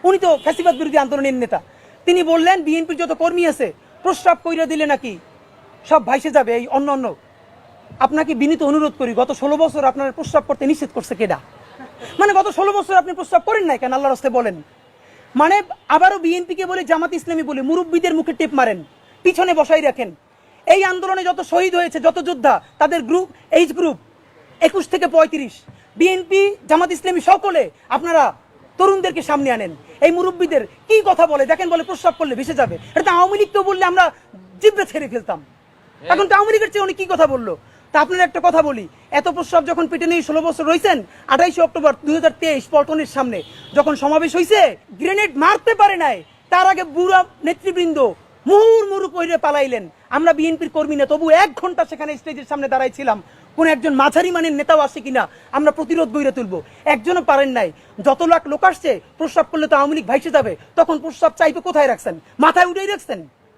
উনি তো ফ্যাসিবাদ বিরোধী আন্দোলনের নেতা। তিনি বললেন বিএনপির যত কর্মী আছে প্রস্রাব কইরা দিলে নাকি সব ভাইসে যাবে এই অন্য অন্য। আপনাকে বিনীত অনুরোধ করি, গত 16 বছর আপনার প্রস্রাব করতে নিষেধ করছে কেডা? মানে গত 16 বছর আপনি প্রস্রাব করেন নাই কেন? আল্লাহর রাস্তায় বলেন। মানে আবারও বিএনপিকে বলে, জামাত ইসলামী বলে মুরব্বীদের মুখে টেপ মারেন, পিছনে বসাই রাখেন। এই আন্দোলনে যত শহীদ হয়েছে, যত যোদ্ধা, তাদের গ্রুপ, এইজ গ্রুপ 21 থেকে 35, বিএনপি জামাত ইসলামী সকলে আপনারা তরুণদেরকে সামনে আনেন। এই মুরব্বীদের কি কথা বলে দেখেন, বলে প্রস্রাব করলে ভেসে যাবে। এটা আওয়ামী লীগ তো বললে আমরা জিব্বে ছেড়ে ফেলতাম, এখন তো আওয়ামী লীগের চেয়ে উনি কি কথা বললো। তা আপনার একটা কথা বলি, এত প্রস্রাব যখন পেটে নেই 16 বছর রয়েছেন, 28 অক্টোবর 2023 পল্টনের সামনে যখন সমাবেশ হয়েছে, গ্রেনেড মারতে পারে নাই, তার আগে বুড়া নেতৃবৃন্দ মুহুর্মুহু কইরে পালাইলেন। আমরা বিএনপির কর্মী না, তবু 1 ঘন্টা সেখানে স্টেজের সামনে দাঁড়াইছিলাম, কোন একজন মাঝারি মানের নেতাও আসে কিনা আমরা প্রতিরোধ গড়ে তুলবো। একজনও পারেন নাই। যত লাখ লোক আসছে, প্রস্রাব করলে তো আওয়ামী লীগ ভাইসে যাবে, তখন প্রস্রাব চাইবে কোথায় রাখছেন? মাথায় উঠেই রাখছেন।